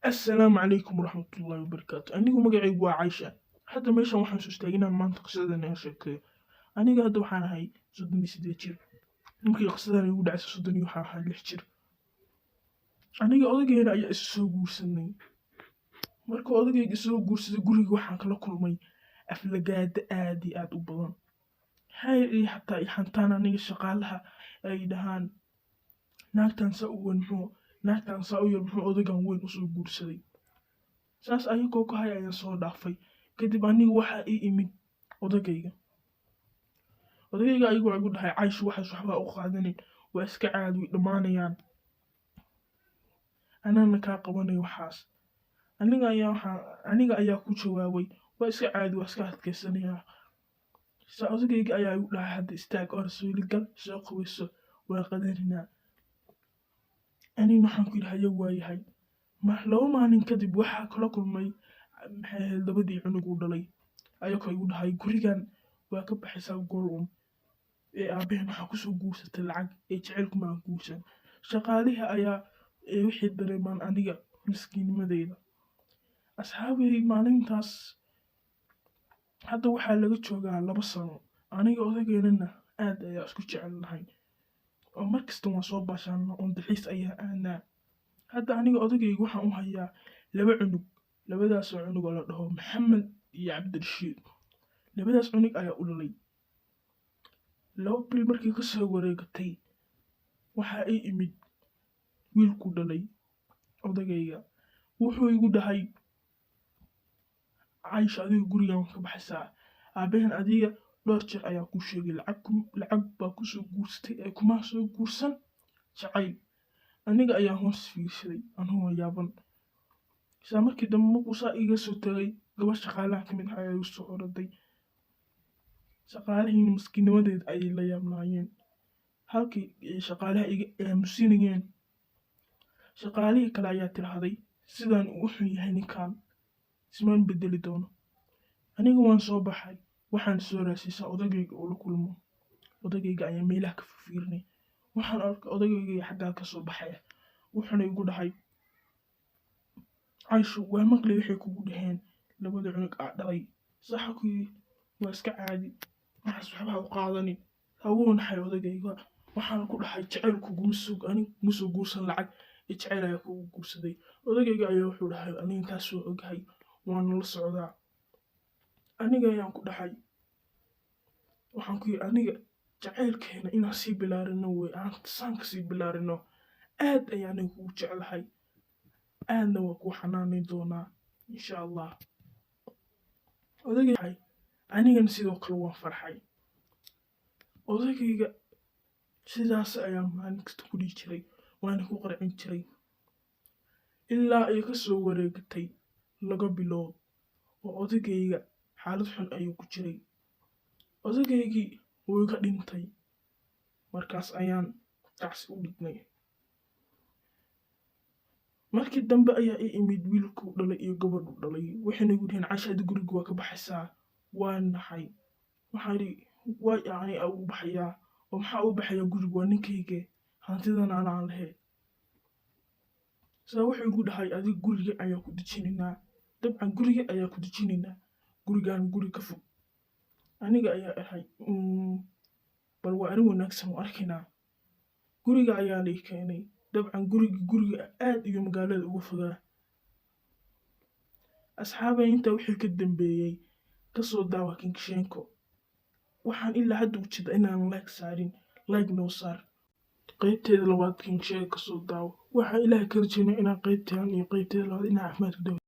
Assalaamu calaykum waraxmatullaahi wabarakaatu. Anigu magacaygu waa Caysha. Hadda meeshan waxaan soo istaagay inaan maanta qisadan iga sheekeeyo. Aniga hadda waxaan ahay 38 jir. Markii qisadan igu dhacay 30 waxaan ahaa 6 jir. Aniga odagayga ayaa is soo guursanay. Markuu odagayga soo guursaday guriga waxaan kala kulmay aflagaada aad iyo aad u badan. Waxay xataa i xantaan aniga shaqaalaha ay dhahaan naagtan saa u weyn naagtan saa u yar muxuu odagan weyn usoo guursaday. Saas ayagoo ka hay ayaan soo dhaafay. Kadib aniga waxaa ii imid odagayga. Odagayga ayagoo igu dhahay Caysho waxaas waxba u qaadanin waa iska caadi way dhammaanayaan. Anana kaa qabanay waxaas. Aniga ayaa ku jawaabay waa iska caadi waa iska adkaysanayaa. Odagayga ayaa igu dhahay hadda istaag oo rasuuli gal soo qaweyso waa qadarinaa. Anina waxaan ku yidhi haye waayahay. Laba maalin kadib waxaa kala kulmay labadii cunug u dhalay ayagoo igu dhahay gurigan waa ka baxaysaa gool aabbahen waxaa kusoo guursatay lacag jacaylku ma guursan. Shaqaalihii ayaa wixii dareemaan aniga miskiinimadeyda. Asxaabey maalintaas hadda waxaa laga joogaa 2 sano. Aniga odageynana aad ayaa isku jecelnahay. oo markasta waan soo baashaano oo dalxiis ayaa aadnaa. Hadda aniga odagayga waxaan u hayaa 2 cunug. Labadaas cunug oo la dhaho Maxamed iyo Cabdirashiid. Labadaas cunug ayaa u dhalay. 2 bil markii ka soo wareegatay waxaa ii imid wiilku dhalay odagayga. Wuxuu igu dhahay Caysho adiga gurigan ka baxaysaa. Aabbahen adiga dhowr jeer ayaa ku sheegay lacag baa ku soo guursatay ee kuma soo guursan jacayl. Aniga ayaa hoos fiirsaday anoo yaaban. Isla markii dambe markuu saa iga soo tagay gabar shaqaalaha ka mid ah ayaa igu soo orday. Shaqaalihiina miskiinimadeed ayay la yaabnaayeen. Halkii shaqaalaha iga aamusinayeen. Shaqaalihii kale ayaa tiraahday sidaan uu xun yahay ninkan ismaan bedeli doono. Aniga waan soo baxay waxaan soo raadsiisaa odagayga oo la kulmo. Odagayga ayaa meelaha ka fiirnay. Waxaan arkay odagayga xaggaa ka soo baxaya. Wuxuuna igu dhahay Caysho waa maqlay waxay kugu dhaheen labada cunug aa dhalay. Saxa ku yidhi waa iska caadi waxaas waxba u qaadanin. Hawuu naxay odagayga. Waxaan ku dhahay jacaylku kuma soo guursan lacag jacayl ayaa kugu guursaday. Odagayga ayaa wuxuu dhahay aniga taas soo ogahay waan la socdaa. Aniga ayaan ku dhahay waxaan ku yidhi aniga jacaylkeena inaan sii bilaarino way aan saan ka sii bilaarino aad ayaan kugu jeclahay. Aadna waa ku xanaaneyn doonaa insha Allah. Odagayga anigana sidoo kale waan farxay. Odagayga sidaas ayaan maalin kasta ku dhihi jiray waana ku qarcin jiray. Ilaa ay ka soo wareegatay 2 bilood oo odagayga xaalad xun ayuu ku jiray. Odagaygii wuu iga dhintay. Markaas ayaan tacsi u dhignay. Markii dambe ayaa ii imid wiilku dhalay iyo gabadhu dhalay. Waxayna igu dhaheen Caysho adiga guriga waa ka baxaysaa. Waan naxay. Waxaan idhi waa yacni u baxayaa oo maxaa u baxaya guriga waa ninkayga hantidan aan lahayn. Wuxuu igu dhahay adiga guriga ayaa ku dejinaynaa. Dabcan guriga ayaa ku dejinaynaa. Gurigan guri ka fog. Aniga ayaa ahay bal waa arrin wanaagsan oo arkaynaa. Guriga ayaa la keenay. Dabcan guriga aad iyo magaalada uga fogaa. Asxaabay inta wixii ka dambeeyay ka soo daawa Kingshenko. Waxaan ilaa hadda u jeedaa inaan like saarin. Like noo saar. qaybteeda labaad Kingshenko ka soo daawo. Waxaa Ilaahay ka rajaynaa inaan qaybteedan iyo qaybteeda labaad inaan caafimaad ku